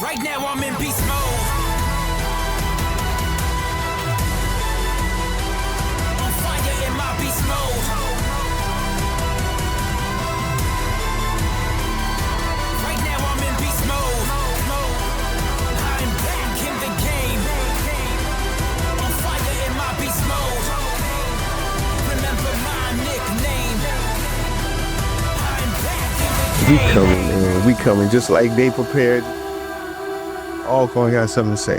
Right now I'm in beast mode. On fire in my beast mode. Right now I'm in beast mode. I'm back in the game. On fire in my beast mode. Remember my nickname. I'm back in the game. We coming, man. We coming just like they prepared. Alcorn got something to say.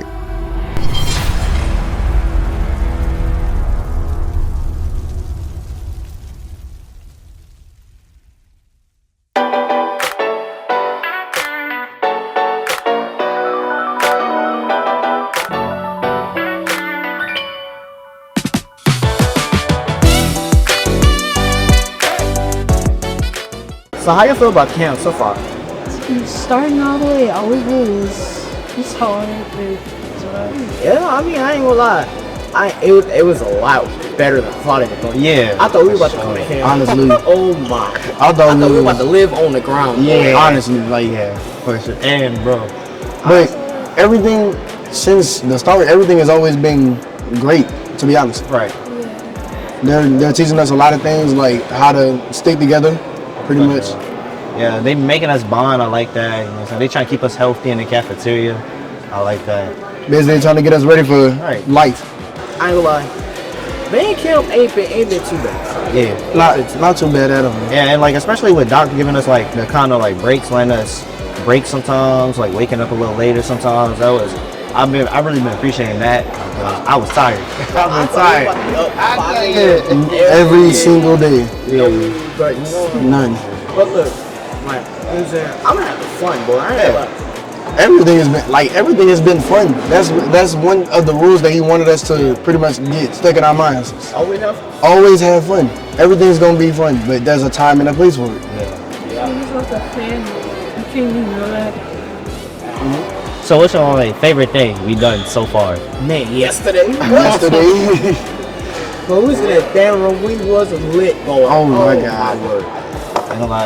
So how you feel about camp so far? Starting all the way over it's hard, but it's alright. Yeah, I mean, I ain't gonna lie. It was a lot better than I thought it was going to be. Yeah. I thought we were about to come to camp. Honestly. Oh my. I thought we were about to live on the ground. Yeah. Bro. Honestly, like, yeah, for sure. And bro. But everything, since the start, everything has always been great, to be honest. Right. They're teaching us a lot of things, like how to stick together, pretty much. Yeah, they making us bond. I like that. You know, so they trying to keep us healthy in the cafeteria. I like that. Basically, trying to get us ready for life. I ain't gonna lie. Main camp ain't been too bad. Yeah, not too bad at all. Yeah, and like especially with Doc giving us like the kind of like breaks, letting us break sometimes, like waking up a little later sometimes. I've really been appreciating that. I was tired. I've been tired. Every single day. Yeah. None. But look, like, I'm having fun, boy. I ain't gonna lie. Everything has been fun. That's one of the rules that he wanted us to pretty much get stuck in our minds. Always have fun. Everything's gonna be fun, but there's a time and a place for it. It's like a family. You can't even know that. So what's your like, favorite thing we done so far? Man, yesterday. But we was in that damn room. We wasn't lit, boy. Oh my God. My word.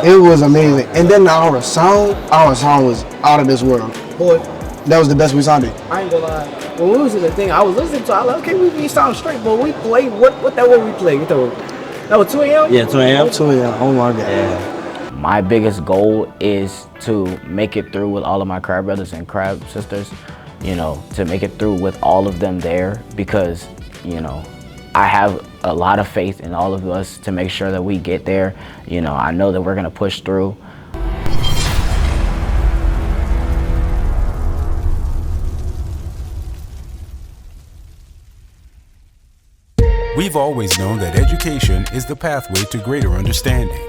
It was amazing. And then our sound was out of this world. Boy, that was the best we sounded. I ain't gonna lie. When we was in the thing, I was listening to. I like, okay, we sound straight, but we played what that one we played. That was 2 a.m. Yeah, 2 a.m. 2 a.m. Oh my God. Yeah. My biggest goal is to make it through with all of my crab brothers and crab sisters. You know, to make it through with all of them there, because you know, I have a lot of faith in all of us to make sure that we get there. You know, I know that we're gonna push through. We've always known that education is the pathway to greater understanding.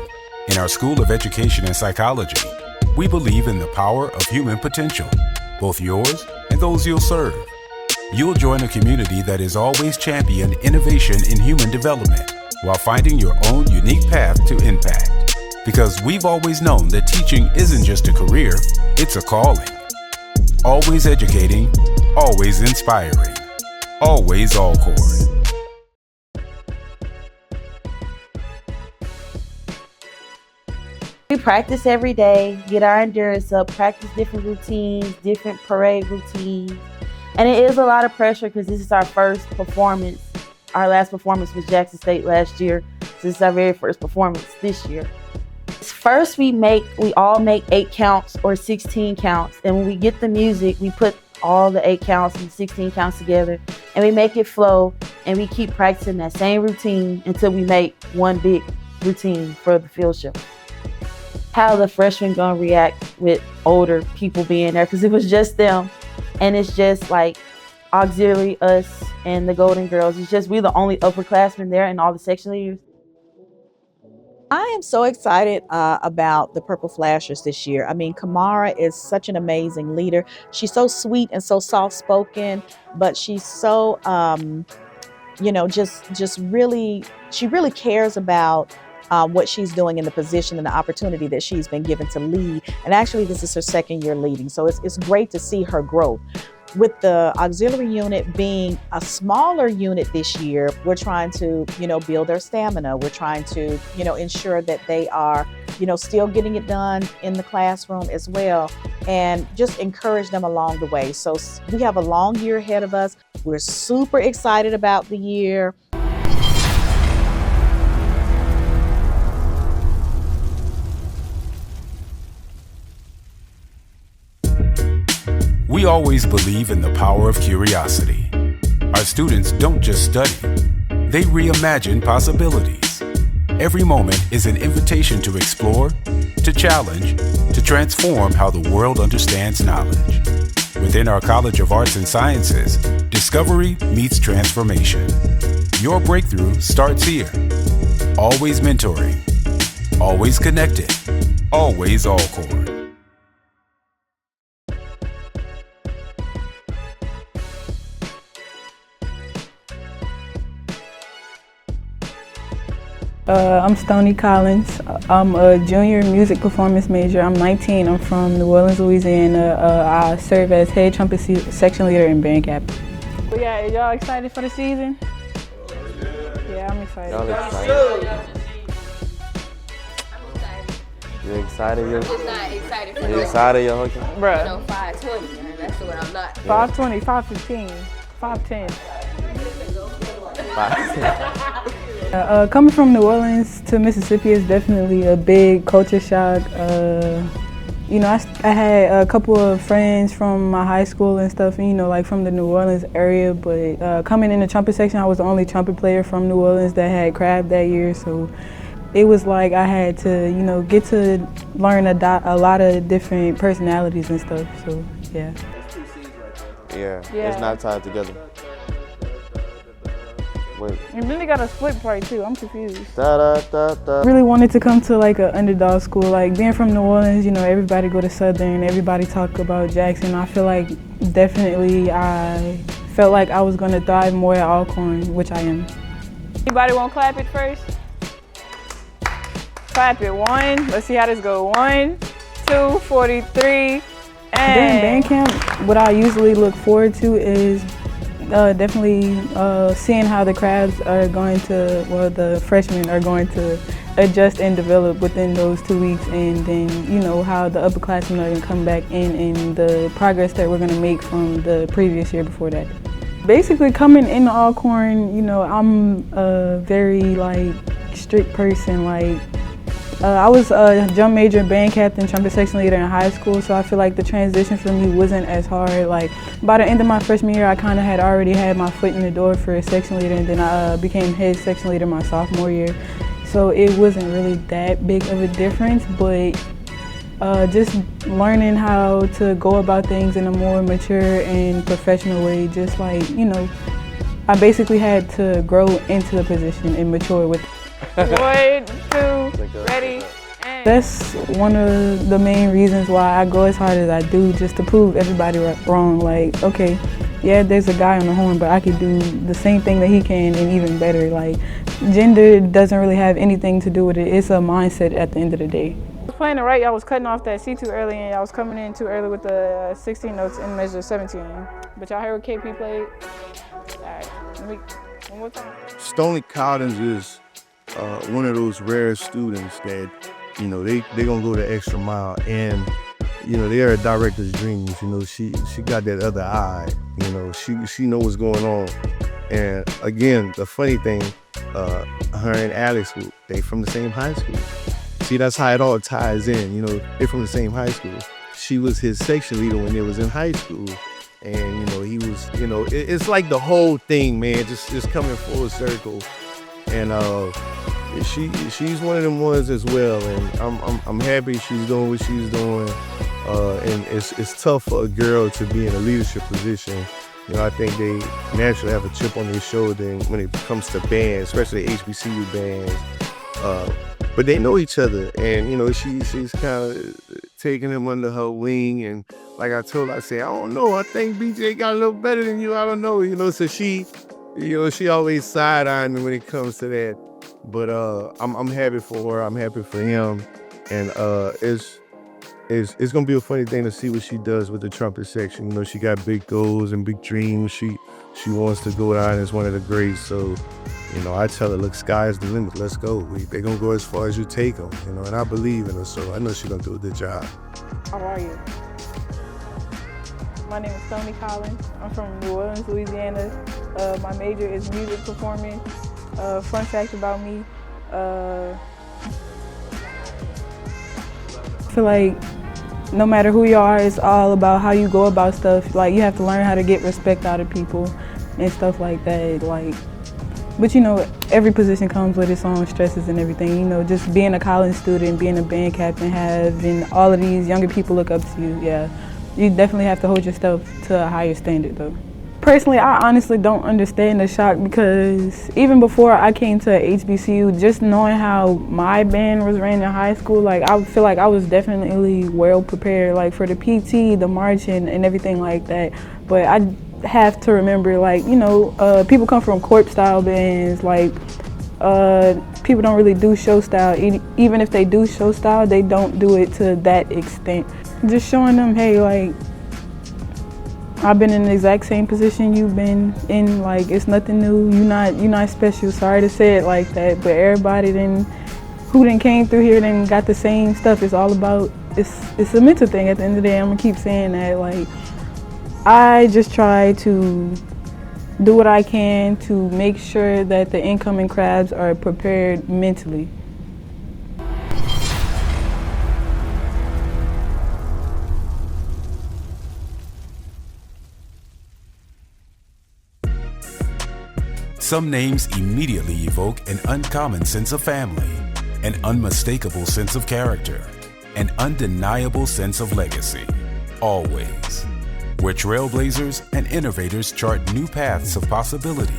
In our School of Education and Psychology, we believe in the power of human potential, both yours and those you'll serve. You'll join a community that has always championed innovation in human development while finding your own unique path to impact. Because we've always known that teaching isn't just a career, it's a calling. Always educating, always inspiring, always Alcorn. We practice every day, get our endurance up, practice different routines, different parade routines. And it is a lot of pressure because this is our first performance. Our last performance was Jackson State last year. So this is our very first performance this year. First, we all make 8 counts or 16 counts. And when we get the music, we put all the 8 counts and 16 counts together and we make it flow, and we keep practicing that same routine until we make one big routine for the field show. How the freshmen gonna react with older people being there, because it was just them. And it's just like auxiliary, us, and the Golden Girls. It's just we're the only upperclassmen there and all the section leaders. I am so excited about the Purple Flashers this year. I mean, Kamara is such an amazing leader. She's so sweet and so soft-spoken, but she's so, you know, just really, she really cares about what she's doing in the position and the opportunity that she's been given to lead. And actually, this is her 2nd year leading. So it's great to see her growth. With the auxiliary unit being a smaller unit this year, we're trying to, you know, build their stamina. We're trying to, you know, ensure that they are, you know, still getting it done in the classroom as well. and just encourage them along the way. So we have a long year ahead of us. We're super excited about the year. We always believe in the power of curiosity. Our students don't just study, they reimagine possibilities. Every moment is an invitation to explore, to challenge, to transform how the world understands knowledge. Within our College of Arts and Sciences, discovery meets transformation. Your breakthrough starts here. Always mentoring, always connected, always Alcorn. I'm Stoney Collins. I'm a junior music performance major. I'm 19. I'm from New Orleans, Louisiana. I serve as head trumpet section leader and band captain. But yeah, y'all excited for the season? Yeah, I'm excited. Y'all excited? You excited? I'm just not excited for you excited, yo? Okay. Bruh. No, 520. That's what I'm not. 520, 515, 510. Coming from New Orleans to Mississippi is definitely a big culture shock. You know, I had a couple of friends from my high school and stuff, you know, like from the New Orleans area, but coming in the trumpet section, I was the only trumpet player from New Orleans that had crab that year, so it was like I had to, you know, get to learn a lot of different personalities and stuff, so yeah. Yeah, it's not tied together. Wait. And then they got a split part too, I'm confused. Da. Really wanted to come to like an underdog school, like being from New Orleans, you know, everybody go to Southern, everybody talk about Jackson. I feel like definitely I felt like I was gonna thrive more at Alcorn, which I am. Anybody want to clap it first? Clap it, 1, let's see how this go. 1, 2, 43, and... During band camp, what I usually look forward to is definitely seeing how the crabs are going to, well, the freshmen are going to adjust and develop within those 2 weeks, and then, you know, how the upperclassmen are going to come back in and the progress that we're going to make from the previous year before that. Basically, coming into Alcorn, you know, I'm a very, like, strict person. Like, I was a drum major, band captain, trumpet section leader in high school, so I feel like the transition for me wasn't as hard. Like, by the end of my freshman year, I kind of had already had my foot in the door for a section leader, and then I became head section leader my sophomore year. So it wasn't really that big of a difference, but just learning how to go about things in a more mature and professional way, just like, you know, I basically had to grow into the position and mature with it. 1, 2, ready, and... That's one of the main reasons why I go as hard as I do, just to prove everybody wrong. Like, okay, yeah, there's a guy on the horn, but I could do the same thing that he can and even better. Like, gender doesn't really have anything to do with it. It's a mindset at the end of the day. I was playing it right, I was cutting off that C too early, and I was coming in too early with the 16 notes in measure 17. But y'all heard what KP played? All right, let me, one more time. Stoney Collins is one of those rare students that, you know, they gonna go the extra mile, and, you know, they are a director's dreams. You know, she got that other eye. You know, she know what's going on. And again, the funny thing, her and Alex, they from the same high school. See, that's how it all ties in. You know, they're from the same high school. She was his section leader when they was in high school, and, you know, he was, you know, it's like the whole thing, man, just coming full circle. And she's one of them ones as well, and I'm happy she's doing what she's doing. And it's tough for a girl to be in a leadership position. You know, I think they naturally have a chip on their shoulder when it comes to bands, especially HBCU bands. But they know each other, and, you know, she's kind of taking him under her wing. And like I told her, I said, I don't know, I think BJ got a little better than you. I don't know, you know. So she always side-eyeing me when it comes to that. But I'm happy for her. I'm happy for him, and it's gonna be a funny thing to see what she does with the trumpet section. You know, she got big goals and big dreams. She wants to go down as one of the greats. So, you know, I tell her, look, sky's the limit. Let's go. They're gonna go as far as you take them. You know, and I believe in her, so I know she's gonna do a good job. How are you? My name is Tony Collins. I'm from New Orleans, Louisiana. My major is music performance. Fun fact about me, I feel like no matter who you are, it's all about how you go about stuff. Like, you have to learn how to get respect out of people and stuff like that. Like, but you know, every position comes with its own stresses and everything. You know, just being a college student, being a band captain, having all of these younger people look up to you, yeah. You definitely have to hold yourself to a higher standard though. Personally, I honestly don't understand the shock because even before I came to HBCU, just knowing how my band was ran in high school, like I feel like I was definitely well prepared, like for the PT, the marching, and everything like that. But I have to remember, like, you know, people come from corp style bands, like people don't really do show style. Even if they do show style, they don't do it to that extent. Just showing them, hey, like, I've been in the exact same position you've been in. Like, it's nothing new. You're not special. Sorry to say it like that, but everybody who came through here got the same stuff. It's all about, it's a mental thing. At the end of the day, I'm gonna keep saying that. Like, I just try to do what I can to make sure that the incoming crabs are prepared mentally. Some names immediately evoke an uncommon sense of family, an unmistakable sense of character, an undeniable sense of legacy. Always. Where trailblazers and innovators chart new paths of possibility.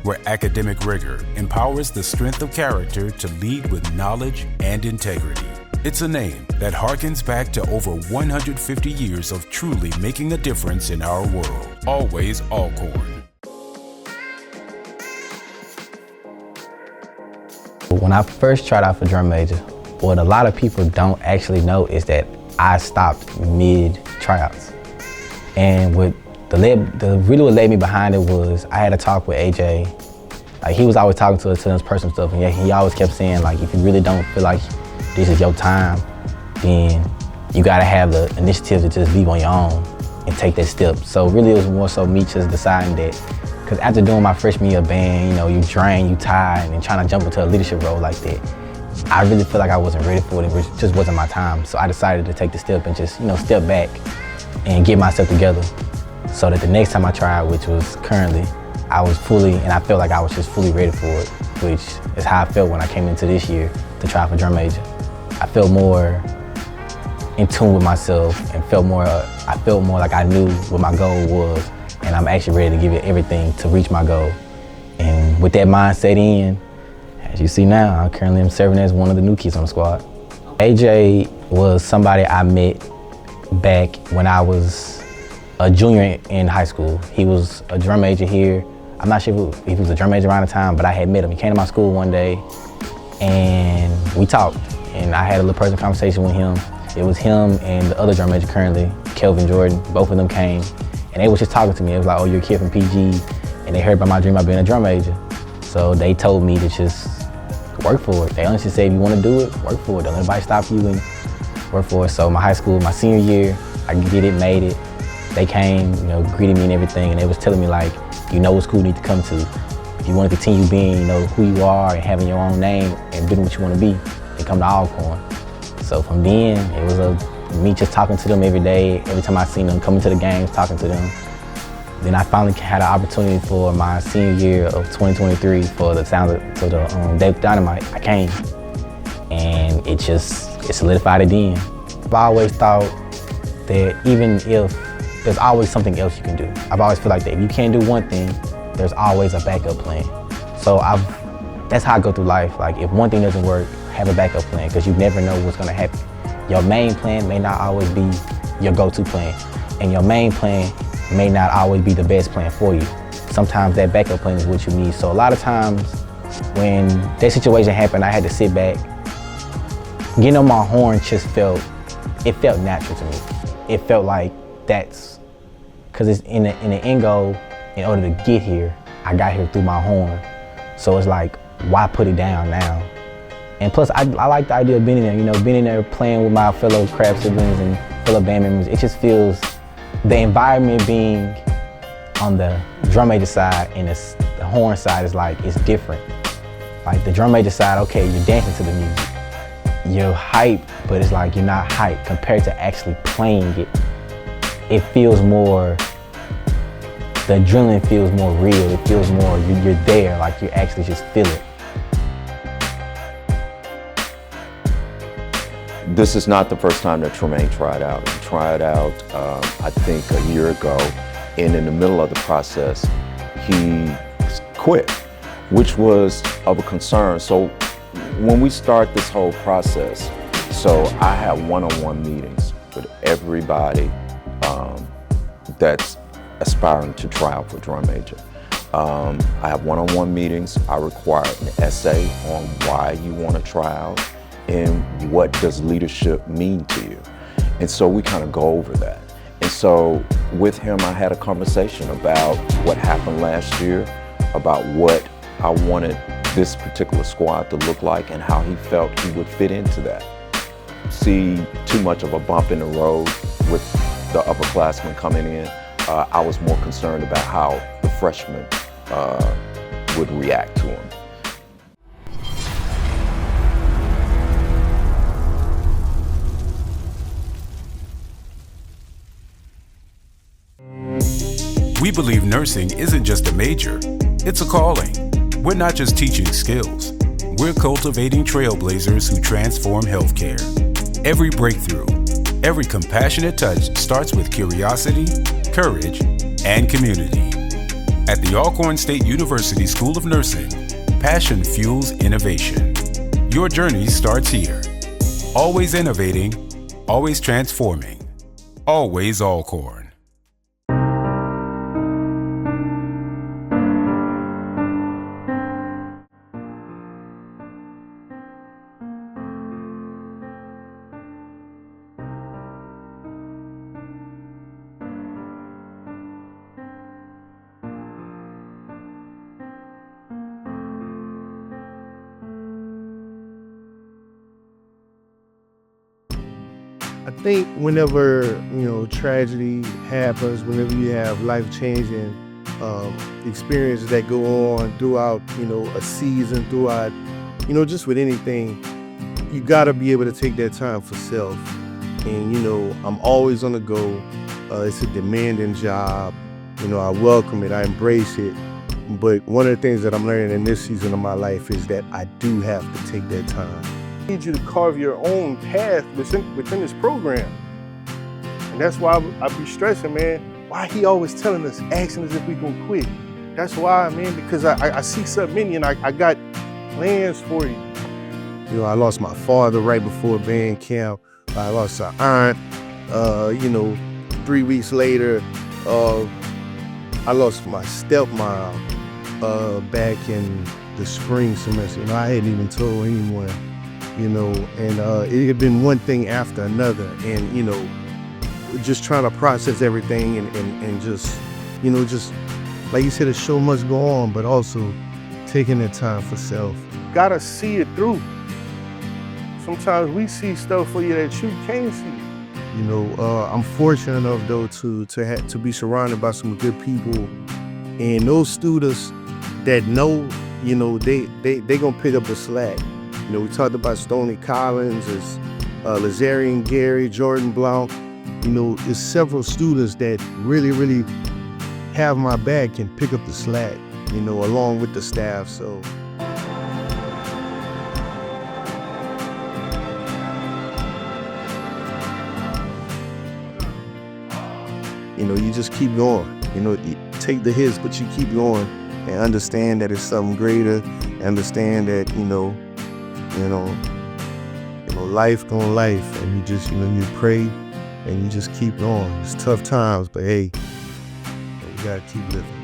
Where academic rigor empowers the strength of character to lead with knowledge and integrity. It's a name that harkens back to over 150 years of truly making a difference in our world. Always Alcorn. When I first tried out for drum major, what a lot of people don't actually know is that I stopped mid tryouts. And what really what led me behind it was I had a talk with AJ. Like, he was always talking to us personal stuff, and yeah, he always kept saying, like, if you really don't feel like this is your time, then you gotta have the initiative to just leave on your own and take that step. So really it was more so me just deciding that, because after doing my freshman year band, you know, you drain, you tired, and trying to jump into a leadership role like that, I really feel like I wasn't ready for it. It just wasn't my time. So I decided to take the step and just, you know, step back and get myself together so that the next time I tried, which was currently, I was fully, and I felt like I was just fully ready for it, which is how I felt when I came into this year to try for drum major. I felt more in tune with myself and I felt more like I knew what my goal was, and I'm actually ready to give it everything to reach my goal. And with that mindset in, as you see now, I currently am serving as one of the new kids on the squad. AJ was somebody I met back when I was a junior in high school. He was a drum major here. I'm not sure if he was a drum major around the time, but I had met him. He came to my school one day and we talked, and I had a little personal conversation with him. It was him and the other drum major currently, Kelvin Jordan. Both of them came and they was just talking to me. It was like, oh, you're a kid from PG, and they heard about my dream about being a drum major. So they told me to just work for it. They honestly said, if you want to do it, work for it. Don't let anybody stop you and work for it. So my high school, my senior year, I did it, made it. They came, you know, greeted me and everything, and they was telling me, like, you know what school you need to come to. If you want to continue being, you know, who you are and having your own name and doing what you want to be, then come to Alcorn. So from then, it was me just talking to them every day, every time I seen them, coming to the games, talking to them. Then I finally had an opportunity for my senior year of 2023 for the Sounds of Dyn-O-Mite. I came, and it solidified it then. I've always thought that even if there's always something else you can do. I've always felt like that if you can't do one thing, there's always a backup plan. So that's how I go through life. Like, if one thing doesn't work, have a backup plan, because you never know what's gonna happen. Your main plan may not always be your go-to plan, and your main plan may not always be the best plan for you. Sometimes that backup plan is what you need. So a lot of times when that situation happened, I had to sit back. Getting on my horn just felt natural to me. It felt like that's, because it's in the end goal, in order to get here, I got here through my horn. So it's like, why put it down now? And plus, I like the idea of being in there, you know, being in there playing with my fellow crab siblings and fellow band members. It just feels the environment being on the drum major side and the horn side is like, it's different. Like the drum major side, okay, you're dancing to the music. You're hype, but it's like you're not hype compared to actually playing it. It feels more, the adrenaline feels more real. It feels more, you're there, like you actually just feel it. This is not the first time that Tremaine tried out. He tried out, I think, a year ago, and in the middle of the process, he quit, which was of a concern. So when we start this whole process, so I have one-on-one meetings with everybody that's aspiring to try out for drum major. I have one-on-one meetings. I require an essay on why you want to try out and what does leadership mean to you. And so we kind of go over that. And so with him, I had a conversation about what happened last year, about what I wanted this particular squad to look like and how he felt he would fit into that. See too much of a bump in the road with the upperclassmen coming in. I was more concerned about how the freshmen would react to him. We believe nursing isn't just a major, it's a calling. We're not just teaching skills, we're cultivating trailblazers who transform healthcare. Every breakthrough, every compassionate touch starts with curiosity, courage, and community. At the Alcorn State University School of Nursing, passion fuels innovation. Your journey starts here. Always innovating, always transforming, always Alcorn. I think whenever, tragedy happens, whenever you have life-changing experiences that go on throughout, a season, throughout, just with anything, you gotta be able to take that time for self. And, I'm always on the go. It's a demanding job. I welcome it, I embrace it. But one of the things that I'm learning in this season of my life is that I do have to take that time. I need you to carve your own path within this program. And that's why I be stressing, man, why he always telling us, asking us if we gonna quit. That's why, man, because I see something in you and I got plans for you. I lost my father right before band camp. I lost an aunt, 3 weeks later. I lost my stepmom back in the spring semester. I hadn't even told anyone. And it had been one thing after another, and just trying to process everything and just like you said, the show must go on, but also taking that time for self. Gotta see it through. Sometimes we see stuff for you that you can't see. I'm fortunate enough though to be surrounded by some good people, and those students that know, they gonna pick up the slack. We talked about Stoney Collins, Lazarian Gary, Jordan Blount. There's several students that really have my back and pick up the slack, along with the staff. So. You just keep going. You take the hits, but you keep going and understand that it's something greater. Understand that, life gonna life, and you just, you pray and you just keep going. It's tough times, but hey, we gotta keep living.